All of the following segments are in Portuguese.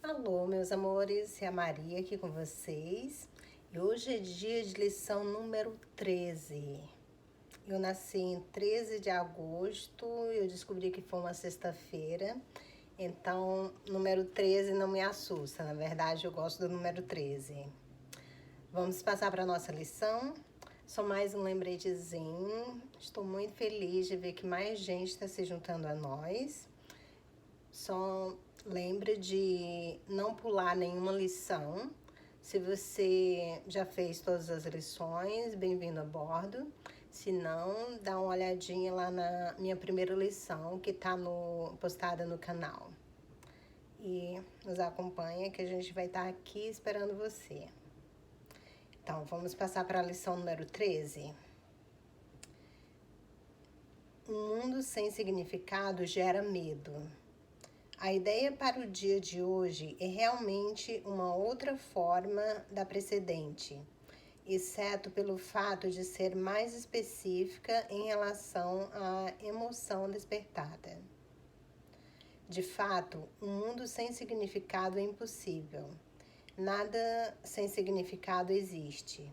Alô, meus amores, é a Maria aqui com vocês. E hoje é dia de lição número 13. Eu nasci em 13 de agosto, eu descobri que foi uma sexta-feira, então número 13 não me assusta, na verdade eu gosto do número 13. Vamos passar para a nossa lição. Só mais um lembretezinho. Estou muito feliz de ver que mais gente está se juntando a nós. Só lembre de não pular nenhuma lição. Se você já fez todas as lições, bem-vindo a bordo. Se não, dá uma olhadinha lá na minha primeira lição que está postada no canal. E nos acompanha que a gente vai estar aqui esperando você. Então, vamos passar para a lição número 13. Um mundo sem significado gera medo. A ideia para o dia de hoje é realmente uma outra forma da precedente, exceto pelo fato de ser mais específica em relação à emoção despertada. De fato, um mundo sem significado é impossível. Nada sem significado existe.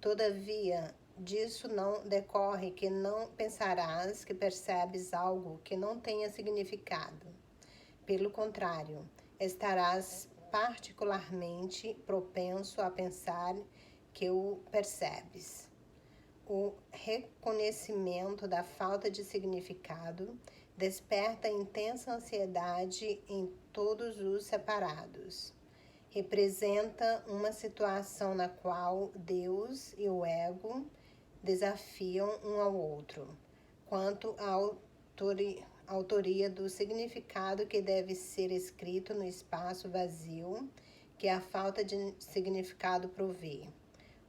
Todavia, disso não decorre que não pensarás que percebes algo que não tenha significado. Pelo contrário, estarás particularmente propenso a pensar que o percebes. O reconhecimento da falta de significado desperta intensa ansiedade em todos os separados. Representa uma situação na qual Deus e o ego desafiam um ao outro quanto à autoria do significado que deve ser escrito no espaço vazio que a falta de significado provê.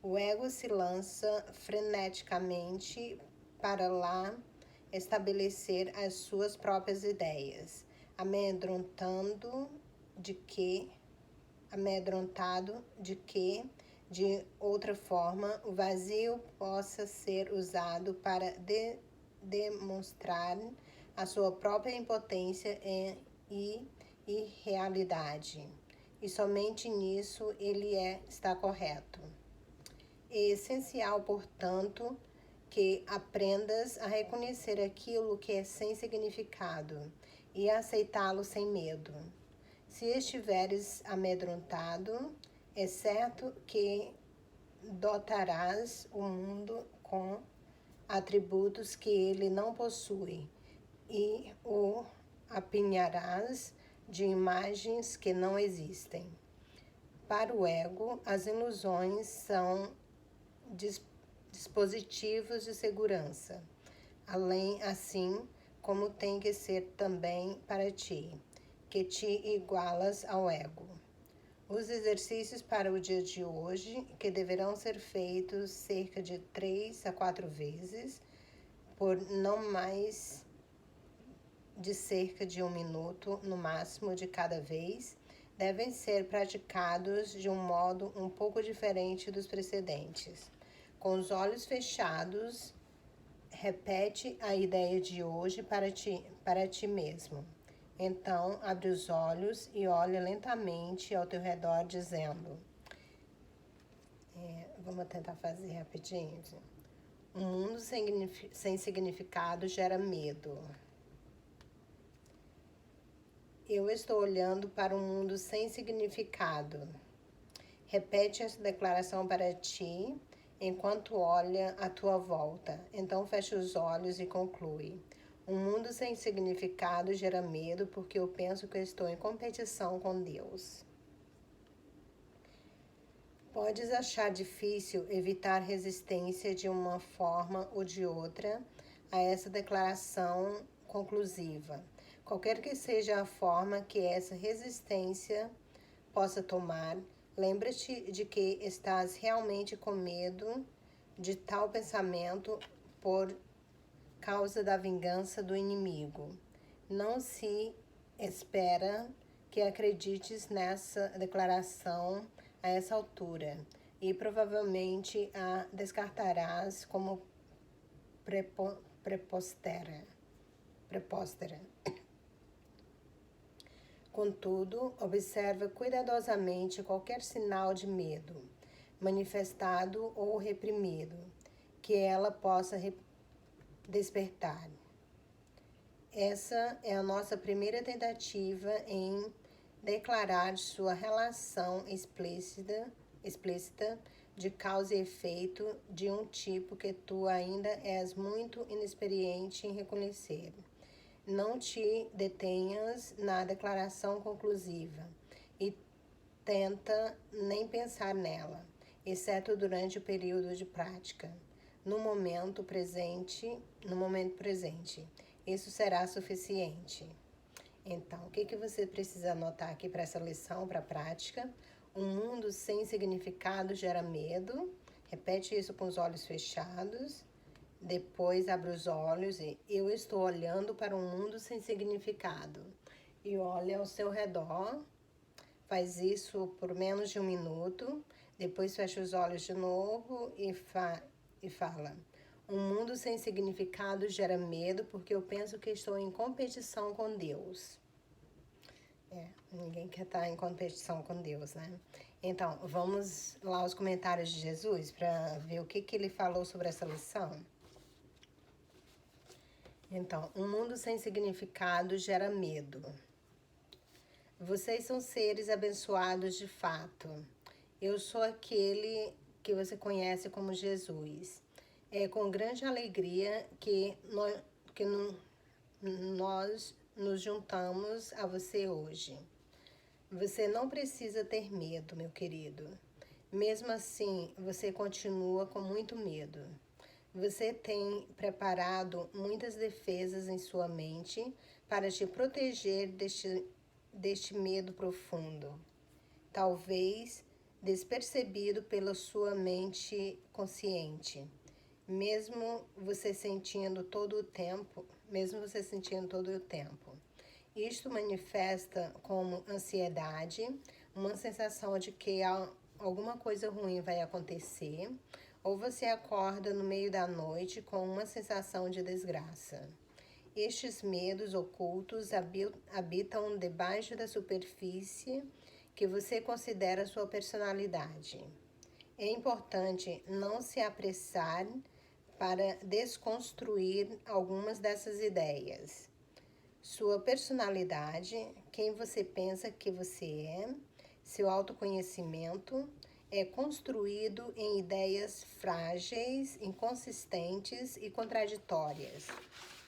O ego se lança freneticamente para lá estabelecer as suas próprias ideias, amedrontado de que, de outra forma, o vazio possa ser usado para demonstrar a sua própria impotência e irrealidade. E somente nisso ele está correto. É essencial, portanto, que aprendas a reconhecer aquilo que é sem significado e a aceitá-lo sem medo. Se estiveres amedrontado, é certo que dotarás o mundo com atributos que ele não possui e o apinharás de imagens que não existem. Para o ego, as ilusões são dispositivos de segurança, assim como tem que ser também para ti, que te igualas ao ego. Os exercícios para o dia de hoje, que deverão ser feitos cerca de 3 a 4 vezes, por não mais de cerca de 1 minuto, no máximo, de cada vez, devem ser praticados de um modo um pouco diferente dos precedentes. Com os olhos fechados, repete a ideia de hoje para ti mesmo. Então, abre os olhos e olha lentamente ao teu redor, dizendo... vamos tentar fazer rapidinho. Um mundo sem significado gera medo. Eu estou olhando para um mundo sem significado. Repete essa declaração para ti enquanto olha à tua volta. Então fecha os olhos e conclui. Um mundo sem significado gera medo porque eu penso que eu estou em competição com Deus. Podes achar difícil evitar resistência de uma forma ou de outra a essa declaração conclusiva. Qualquer que seja a forma que essa resistência possa tomar, lembra-te de que estás realmente com medo de tal pensamento por causa da vingança do inimigo. Não se espera que acredites nessa declaração a essa altura e provavelmente a descartarás como prepóstera. Contudo, observa cuidadosamente qualquer sinal de medo, manifestado ou reprimido, que ela possa despertar. Essa é a nossa primeira tentativa em declarar sua relação explícita de causa e efeito de um tipo que tu ainda és muito inexperiente em reconhecer. Não te detenhas na declaração conclusiva e tenta nem pensar nela, exceto durante o período de prática. No momento presente, isso será suficiente. Então, o que você precisa anotar aqui para essa lição, para a prática? Um mundo sem significado gera medo. Repete isso com os olhos fechados. Depois abre os olhos e eu estou olhando para um mundo sem significado. E olha ao seu redor. Faz isso por menos de 1 minuto. Depois fecha os olhos de novo e fala. Um mundo sem significado gera medo porque eu penso que estou em competição com Deus. Ninguém quer estar em competição com Deus, né? Então, vamos lá aos comentários de Jesus para ver o que ele falou sobre essa lição. Então, um mundo sem significado gera medo. Vocês são seres abençoados de fato. Eu sou aquele que você conhece como Jesus. É com grande alegria que nós nos juntamos a você hoje. Você não precisa ter medo, meu querido. Mesmo assim, você continua com muito medo. Você tem preparado muitas defesas em sua mente para te proteger deste medo profundo. Talvez despercebido pela sua mente consciente. Mesmo você sentindo todo o tempo. Isto manifesta como ansiedade, uma sensação de que alguma coisa ruim vai acontecer, ou você acorda no meio da noite com uma sensação de desgraça. Estes medos ocultos habitam debaixo da superfície que você considera sua personalidade. É importante não se apressar para desconstruir algumas dessas ideias. Sua personalidade, quem você pensa que você é, seu autoconhecimento é construído em ideias frágeis, inconsistentes e contraditórias.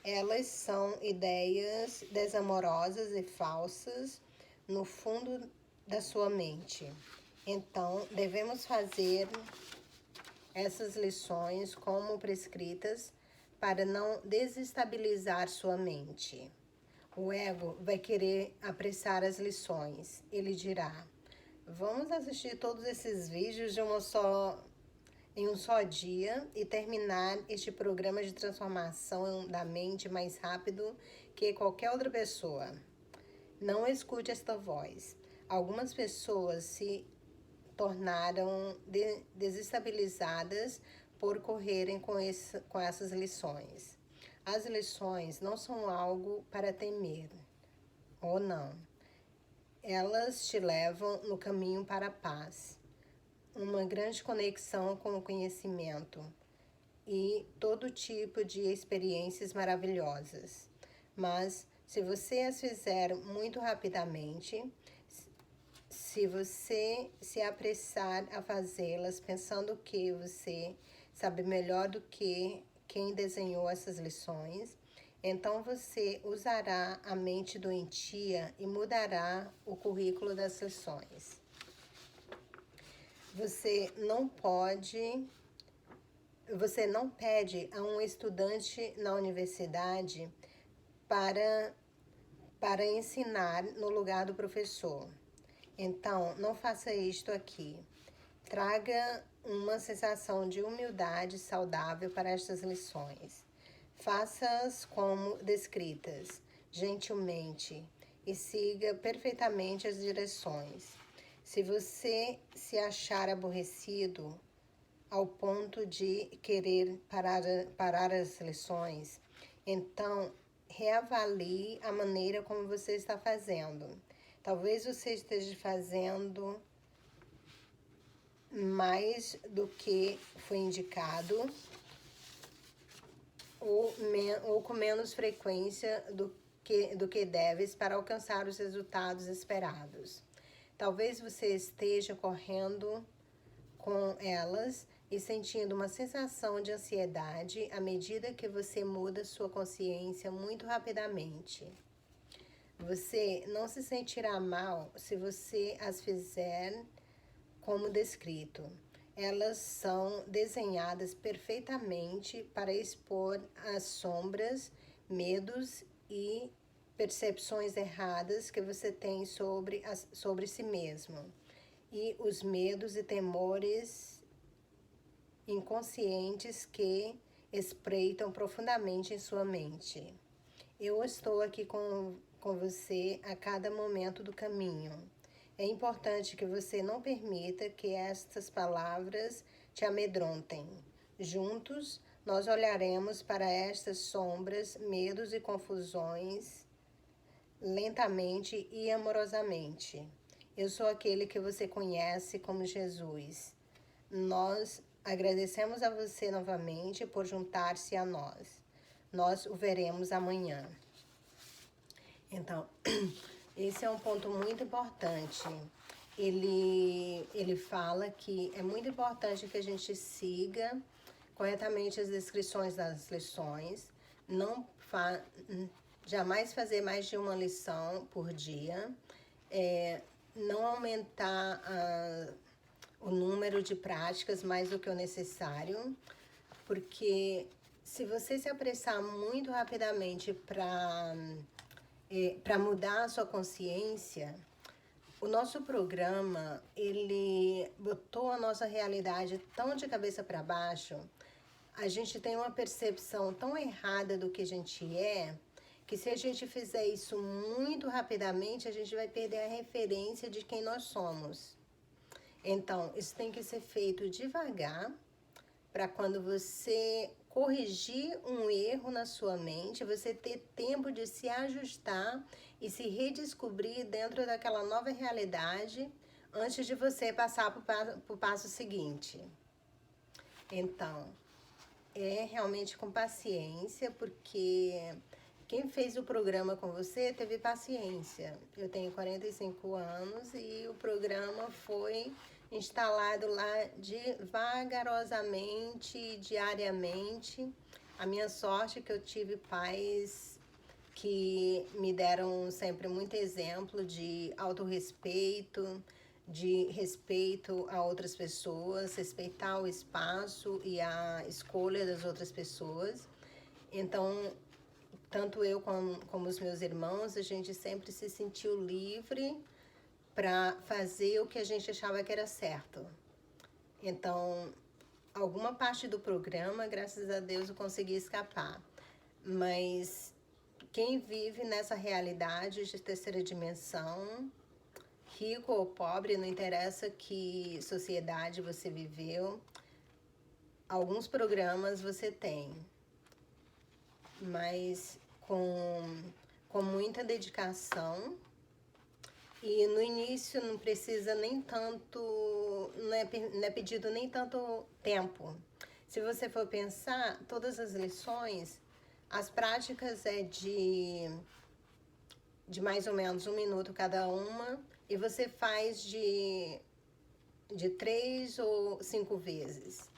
Elas são ideias desamorosas e falsas no fundo da sua mente. Então, devemos fazer essas lições como prescritas para não desestabilizar sua mente. O ego vai querer apressar as lições. Ele dirá: vamos assistir todos esses vídeos em um só dia e terminar este programa de transformação da mente mais rápido que qualquer outra pessoa. Não escute esta voz. Algumas pessoas se tornaram desestabilizadas por correrem com essas lições. As lições não são algo para temer, ou não. Elas te levam no caminho para a paz, uma grande conexão com o conhecimento e todo tipo de experiências maravilhosas. Mas se você as fizer muito rapidamente, se você se apressar a fazê-las pensando que você sabe melhor do que quem desenhou essas lições, então você usará a mente doentia e mudará o currículo das lições. Você não pede a um estudante na universidade para ensinar no lugar do professor. Então, não faça isto aqui. Traga uma sensação de humildade saudável para estas lições. Faça-as como descritas, gentilmente, e siga perfeitamente as direções. Se você se achar aborrecido ao ponto de querer parar as lições, então reavalie a maneira como você está fazendo. Talvez você esteja fazendo mais do que foi indicado ou com menos frequência do que deves para alcançar os resultados esperados. Talvez você esteja correndo com elas e sentindo uma sensação de ansiedade à medida que você muda sua consciência muito rapidamente. Você não se sentirá mal se você as fizer como descrito. Elas são desenhadas perfeitamente para expor as sombras, medos e percepções erradas que você tem sobre si mesmo, e os medos e temores inconscientes que espreitam profundamente em sua mente. Eu estou aqui com você a cada momento do caminho. É importante que você não permita que estas palavras te amedrontem. Juntos, nós olharemos para estas sombras, medos e confusões lentamente e amorosamente. Eu sou aquele que você conhece como Jesus. Nós agradecemos a você novamente por juntar-se a nós. Nós o veremos amanhã. Então, esse é um ponto muito importante. Ele fala que é muito importante que a gente siga corretamente as descrições das lições, jamais fazer mais de uma lição por dia, não aumentar o número de práticas mais do que o necessário, porque se você se apressar muito rapidamente para mudar a sua consciência, o nosso programa, ele botou a nossa realidade tão de cabeça para baixo, a gente tem uma percepção tão errada do que a gente é, que se a gente fizer isso muito rapidamente, a gente vai perder a referência de quem nós somos. Então, isso tem que ser feito devagar, para quando você corrigir um erro na sua mente, você ter tempo de se ajustar e se redescobrir dentro daquela nova realidade antes de você passar para o passo seguinte. Então, é realmente com paciência, porque quem fez o programa com você teve paciência. Eu tenho 45 anos e o programa foi instalado lá vagarosamente, diariamente. A minha sorte é que eu tive pais que me deram sempre muito exemplo de autorrespeito, de respeito a outras pessoas, respeitar o espaço e a escolha das outras pessoas. Então, tanto eu como os meus irmãos, a gente sempre se sentiu livre para fazer o que a gente achava que era certo. Então, alguma parte do programa, graças a Deus, eu consegui escapar. Mas quem vive nessa realidade de terceira dimensão, rico ou pobre, não interessa que sociedade você viveu, alguns programas você tem, mas com muita dedicação. E no início não precisa nem tanto, não é pedido nem tanto tempo. Se você for pensar, todas as lições, as práticas é de mais ou menos 1 minuto cada uma, e você faz de 3 ou 5 vezes.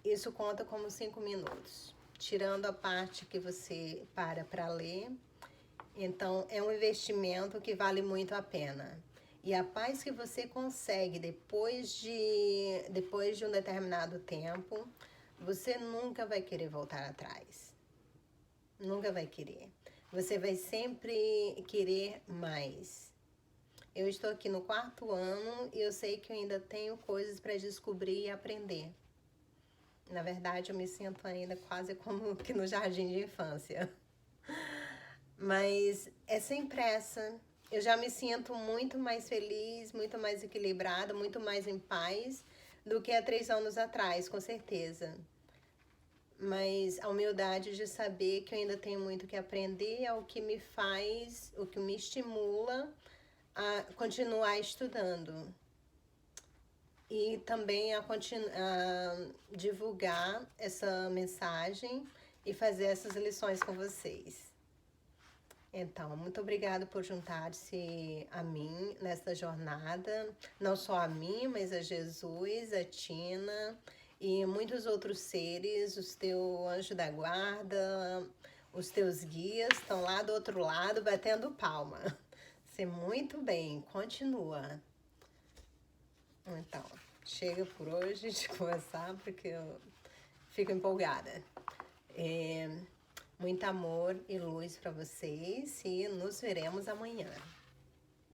Isso conta como 5 minutos, tirando a parte que você para ler. Então, é um investimento que vale muito a pena. E a paz que você consegue depois de um determinado tempo, você nunca vai querer voltar atrás. Nunca vai querer. Você vai sempre querer mais. Eu estou aqui no 4º ano e eu sei que eu ainda tenho coisas para descobrir e aprender. Na verdade, eu me sinto ainda quase como que no jardim de infância. Mas é sem pressa. Eu já me sinto muito mais feliz, muito mais equilibrada, muito mais em paz do que há 3 anos atrás, com certeza. Mas a humildade de saber que eu ainda tenho muito que aprender é o que me faz, o que me estimula a continuar estudando e também a divulgar essa mensagem e fazer essas lições com vocês. Então, muito obrigada por juntar-se a mim nesta jornada, não só a mim, mas a Jesus, a Tina e muitos outros seres, os teus anjos da guarda, os teus guias estão lá do outro lado batendo palma. Você muito bem, continua. Então, chega por hoje de conversar porque eu fico empolgada. Muito amor e luz para vocês e nos veremos amanhã.